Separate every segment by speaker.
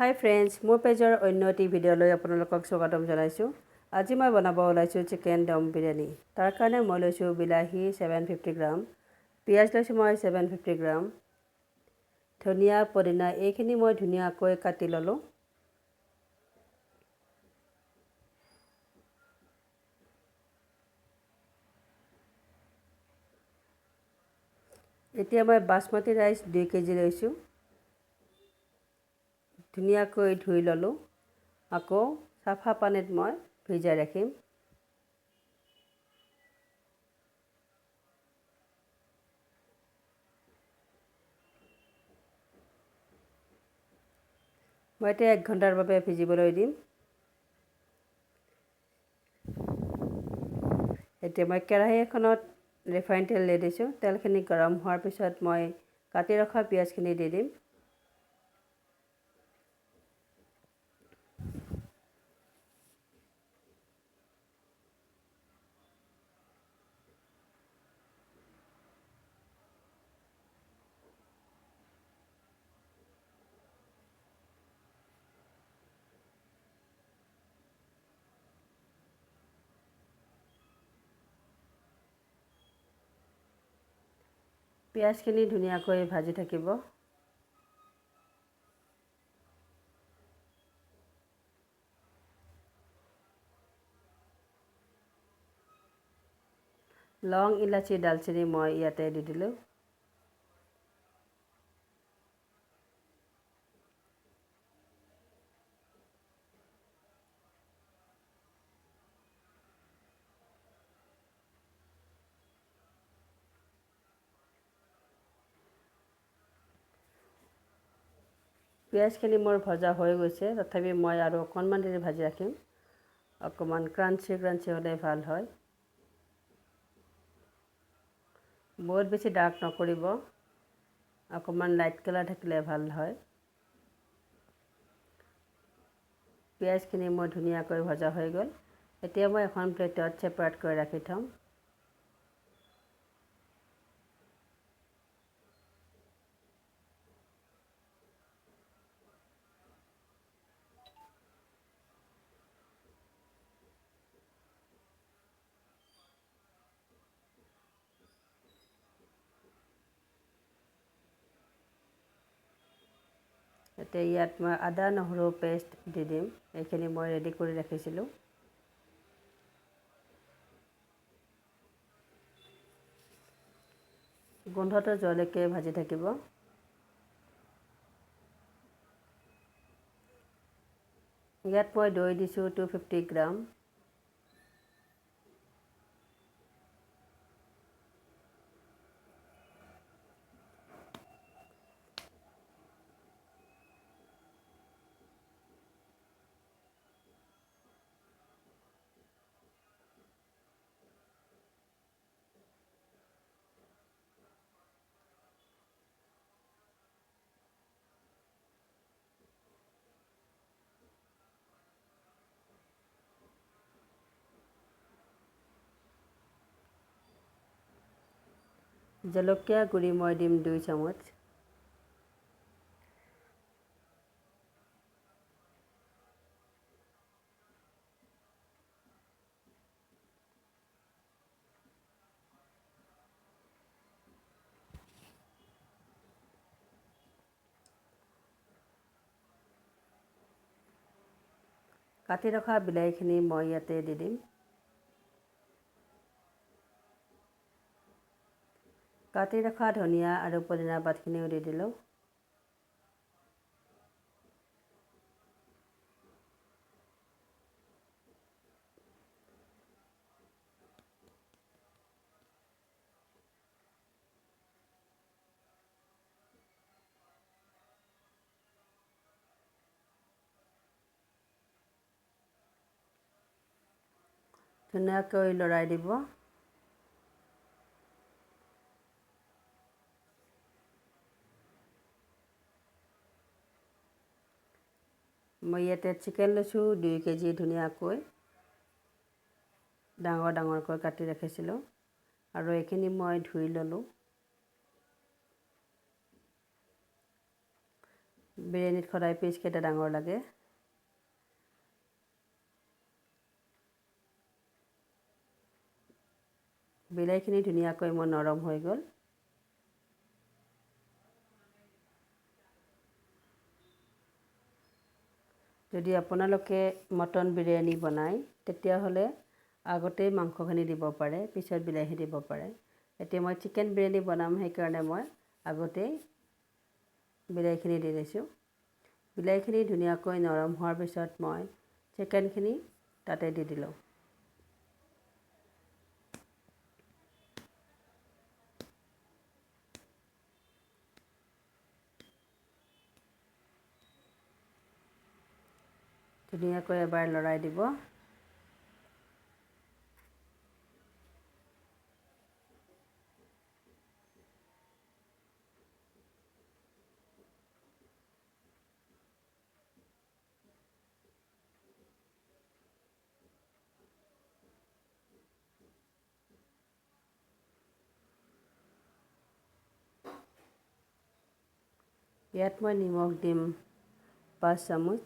Speaker 1: হাই friends, মোৰ পেজৰ অন্য এটি ভিডিঅ'লৈ আপোনালোকক স্বাগতম জনাইছোঁ। আজি মই বনাব ওলাইছোঁ চিকেন দম বিৰিয়ানী। তাৰ কাৰণে মই লৈছোঁ বিলাহী 750 গ্ৰাম, পিঁয়াজ লৈছোঁ মই 750 গ্ৰাম, ধনিয়া পদিনা এইখিনি মই ধুনীয়াকৈ কাটি ল'লোঁ। এতিয়া মই বাসমতি ৰাইচ 2 কেজি লৈছোঁ। ধুনীয়াকৈ ধুই ল'লোঁ। আকৌ চাফা পানীত মই ভিজাই ৰাখিম। মই এতিয়া 1 ঘণ্টাৰ বাবে ভিজিবলৈ দিম। এতিয়া মই কেৰাহী এখনত ৰিফাইন তেল দি দিছোঁ। তেলখিনি গৰম হোৱাৰ পিছত মই কাটি ৰখা পিঁয়াজখিনি দি দিম। পিঁয়াজখিনি ধুনীয়াকৈ ভাজি থাকিব। লং, ইলাচি, ডালচেনি মই ইয়াতে দি দিলোঁ। পিঁয়াজখিনি মোৰ ভজা হৈ গৈছে, তথাপি মই আৰু অকণমান দেৰি ভাজি ৰাখিম। অকণমান ক্ৰাঞ্চি হ'লে ভাল হয়। বহুত বেছি ডাৰ্ক নকৰিব, অকণমান লাইট কালাৰ থাকিলে ভাল হয়। পিঁয়াজখিনি মোৰ ধুনীয়াকৈ ভজা হৈ গ'ল। এতিয়া মই এখন প্লেটত ছেপাৰেট কৰি ৰাখি থ'ম। এতিয়া ইয়াত মই আদা নহৰু পেষ্ট দি দিম। এইখিনি মই ৰেডি কৰি ৰাখিছিলোঁ। গোন্ধটো যোৱালৈকে ভাজি থাকিব। ইয়াত মই দৈ দিছোঁ 250 গ্ৰাম। জলকীয়া গুড়ি মই দিম 2 চামুচ। কাটি ৰখা বিলাহীখিনি মই ইয়াতে দি দিম। কাটি ৰখা ধনিয়া আৰু পদিনা পাতখিনিও দি দিলোঁ। ধুনীয়াকৈ লৰাই দিব। মই ইয়াতে চিকেন লৈছোঁ 2 কেজি, ধুনীয়াকৈ ডাঙৰকৈ কাটি ৰাখিছিলোঁ আৰু এইখিনি মই ধুই ল'লোঁ। বিৰিয়ানীত সদায় পিচকেইটা ডাঙৰ লাগে। বিলাহীখিনি ধুনীয়াকৈ মোৰ নৰম হৈ গ'ল। যদি আপোনালোকে মটন বিৰিয়ানী বনায় তেতিয়াহ'লে আগতেই মাংসখিনি দিব পাৰে, পিছত বিলাহী দিব পাৰে। এতিয়া মই চিকেন বিৰিয়ানী বনাম, সেইকাৰণে মই আগতেই বিলাহীখিনি দি দিছোঁ। বিলাহীখিনি ধুনীয়াকৈ নৰম হোৱাৰ পিছত মই চিকেনখিনি তাতে দি দিলোঁ। ধুনীয়াকৈ এবাৰ লৰাই দিব। ইয়াত মই নিমখ দিম 5 চামুচ।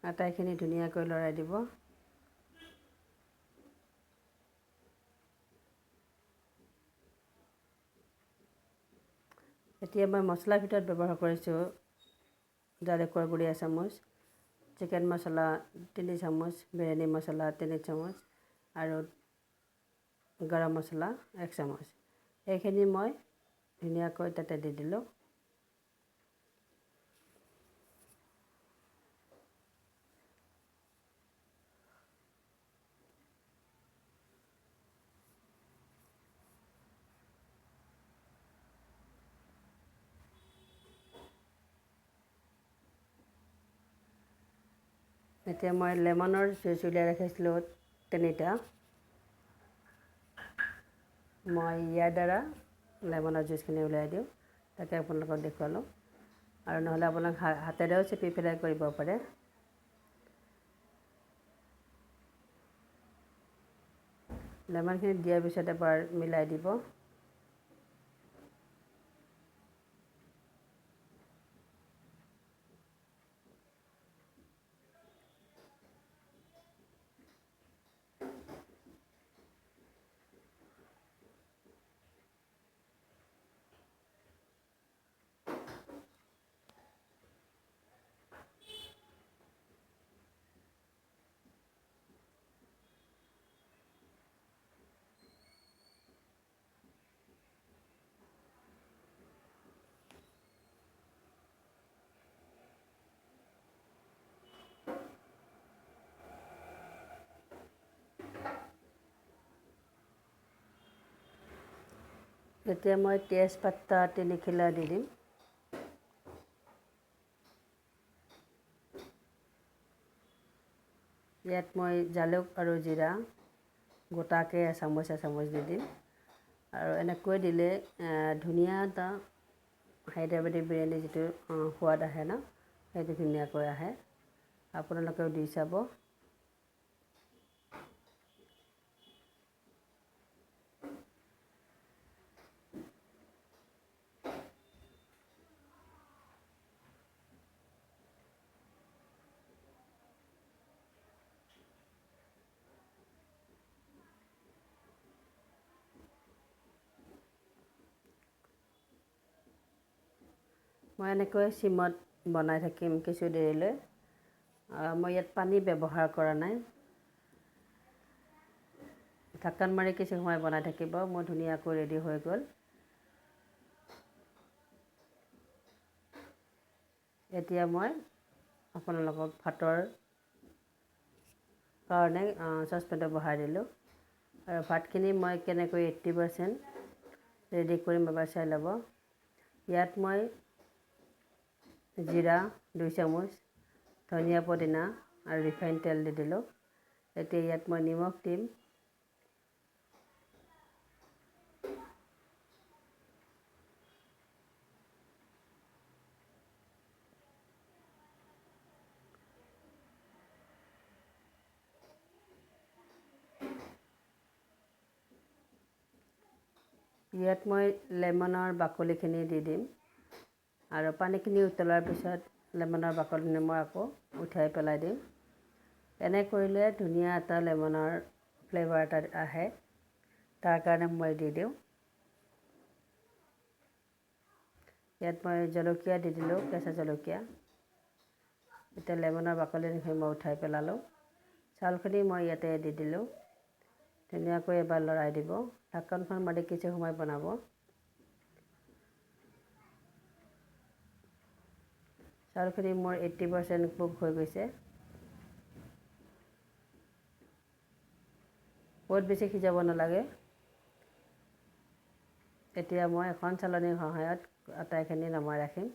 Speaker 1: আটাইখিনি ধুনীয়াকৈ লৰাই দিব। এতিয়া মই মছলাৰ ভিতৰত ব্যৱহাৰ কৰিছোঁ জালুকৰ গুড়ি এচামুচ, চিকেন মছলা 3 চামুচ, বিৰিয়ানী মছলা 3 চামুচ আৰু গৰম মছলা 1 চামুচ। এইখিনি মই ধুনীয়াকৈ তাতে দি দিলোঁ। এতিয়া মই লেমনৰ জুইচ উলিয়াই ৰাখিছিলোঁ 3টা। মই ইয়াৰ দ্বাৰা লেমনৰ জুইচখিনি উলিয়াই দিওঁ, তাকে আপোনালোকক দেখুৱালোঁ। আৰু নহ'লে আপোনাক হাতেৰেও চেপি পেলাই কৰিব পাৰে। লেমনখিনি দিয়াৰ পিছত এবাৰ মিলাই দিব। এতিয়া মই তেজপাতা 3 খিলা দি দিম। ইয়াত মই জালুক আৰু জিৰা গোটাকৈ এচামুচ দি দিম। আৰু এনেকৈ দিলে ধুনীয়া এটা হায়দৰাবাদী বিৰিয়ানী যিটো সোৱাদ আহে ন, সেইটো ধুনীয়াকৈ আহে। আপোনালোকেও দি চাব। মই এনেকৈ চিমত বনাই থাকিম কিছু দেৰিলৈ। মই ইয়াত পানী ব্যৱহাৰ কৰা নাই। ঢাকন মাৰি কিছু সময় বনাই থাকিব। মোৰ ধুনীয়াকৈ ৰেডি হৈ গ'ল। এতিয়া মই আপোনালোকক ভাতৰ কাৰণে চচপেনটো বহাই দিলোঁ। আৰু ভাতখিনি মই কেনেকৈ 80% ৰেডি কৰিম এবাৰ চাই ল'ব। ইয়াত মই জিৰা 2 চামুচ, ধনিয়া পদিনা আৰু ৰিফাইন তেল দি দিলোঁ। এতিয়া ইয়াত মই নিমখ দিম। ইয়াত মই লেমনৰ বাকলিখিনি দি দিম আৰু পানীখিনি উতলাৰ পিছত লেমনৰ বাকলিখিনি মই আকৌ উঠাই পেলাই দিম। এনে কৰিলে ধুনীয়া এটা লেমনৰ ফ্লেভাৰ এটা আহে, তাৰ কাৰণে মই দি দিওঁ। ইয়াত মই জলকীয়া দি দিলোঁ, কেঁচা জলকীয়া। এতিয়া লেমনৰ বাকলিখিনি মই উঠাই পেলালোঁ। চাউলখিনি মই ইয়াতে দি দিলোঁ। ধুনীয়াকৈ এবাৰ লৰাই দিব। ঢাকনখন মাৰি কিছু সময় বনাব। চাউলখিনি মোৰ 80% কুক হৈ গৈছে। বহুত বেছি সিজাব নালাগে। এতিয়া মই এখন চালনীৰ সহায়ত আটাইখিনি নমাই ৰাখিম।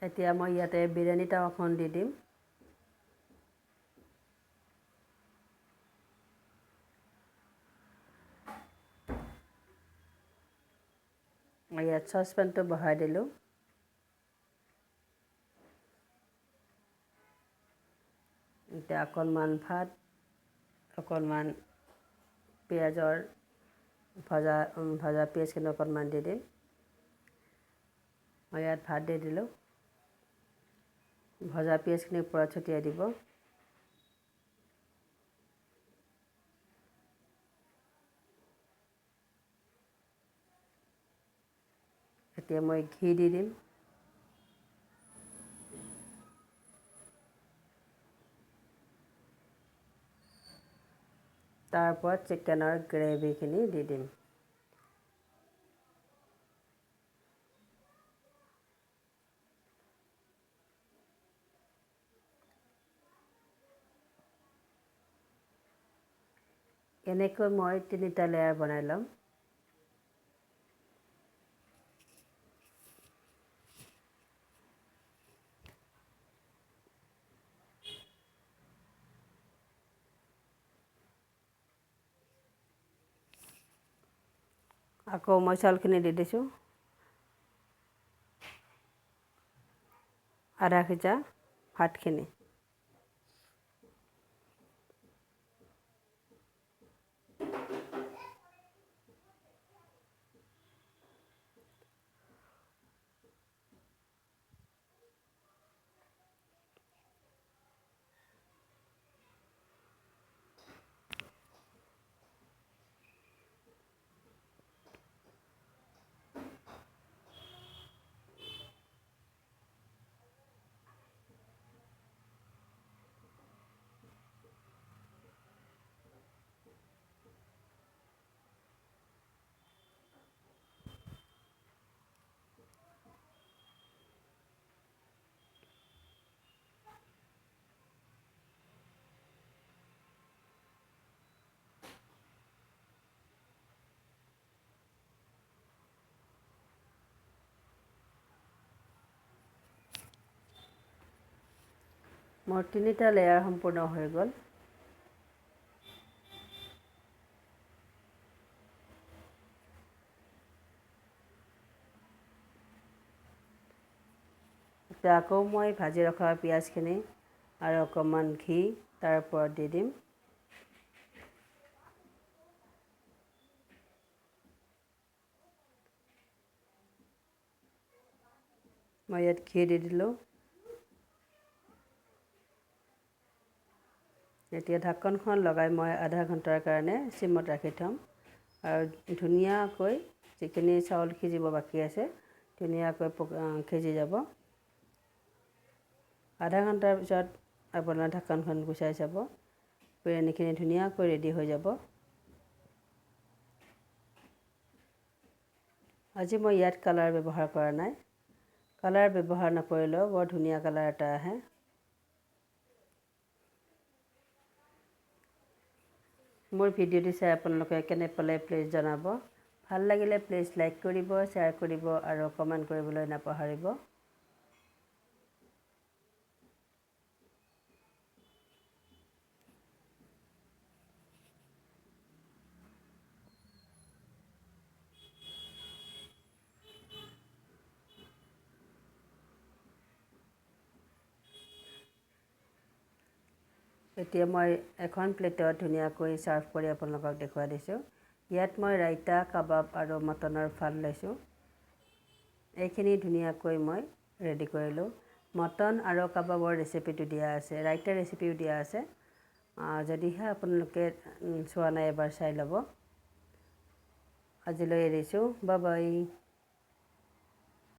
Speaker 1: এতিয়া মই ইয়াতে বিৰিয়ানী টাৱাখন দি দিম। মই ইয়াত চচপেনটো বহাই দিলোঁ। এতিয়া অকণমান ভাত, অকণমান পিঁয়াজৰ ভজা পিঁয়াজখিনি অকণমান দি দিম। মই ইয়াত ভাত দি দিলোঁ। ভজা পিঁয়াজখিনি ওপৰত ছটিয়াই দিব। এতিয়া মই ঘি দি দিম। তাৰ ওপৰত চিকেনৰ গ্ৰেভিখিনি দি দিম। এনেকৈ মই 3টা লেয়াৰ বনাই ল'ম। আকৌ মই চাউলখিনি দি দিছোঁ। আধা সিজা ভাতখিনি। মোৰ 3টা লেয়াৰ সম্পূৰ্ণ হৈ গ'ল। এতিয়া আকৌ মই ভাজি ৰখা পিঁয়াজখিনি আৰু অকণমান ঘি তাৰ ওপৰত দি দিম। মই ইয়াত ঘি দি দিলোঁ। এতিয়া ঢাকনখন লগাই মই আধা ঘণ্টাৰ কাৰণে চিমত ৰাখি থ'ম আৰু ধুনীয়াকৈ যিখিনি চাউল সিজিব বাকী আছে ধুনীয়াকৈ সিজি যাব। আধা ঘণ্টাৰ পিছত আপোনাৰ ঢাকনখন গুচাই চাব, বিৰিয়ানীখিনি ধুনীয়াকৈ ৰেডি হৈ যাব। আজি মই ইয়াত কালাৰ ব্যৱহাৰ কৰা নাই। কালাৰ ব্যৱহাৰ নকৰিলেও বৰ ধুনীয়া কালাৰ এটা আহে। মোৰ ভিডিঅ'টো চাই আপোনালোকে কেনে পালে প্লিজ জনাব। ভাল লাগিলে প্লিজ লাইক কৰিব, শ্বেয়াৰ কৰিব আৰু কমেণ্ট কৰিবলৈ নাপাহৰিব। এতিয়া মই এখন প্লেটত ধুনীয়াকৈ ছাৰ্ভ কৰি আপোনালোকক দেখুৱাই দিছোঁ। ইয়াত মই ৰাইতা, কাবাব আৰু মটনৰ ফাল লৈছোঁ। এইখিনি ধুনীয়াকৈ মই ৰেডি কৰিলোঁ। মটন আৰু কাবাবৰ ৰেচিপিটো দিয়া আছে, ৰাইতাৰ ৰেচিপিও দিয়া আছে। যদিহে আপোনালোকে চোৱা নাই এবাৰ চাই ল'ব। আজিলৈ এৰিছোঁ, বাই বাই।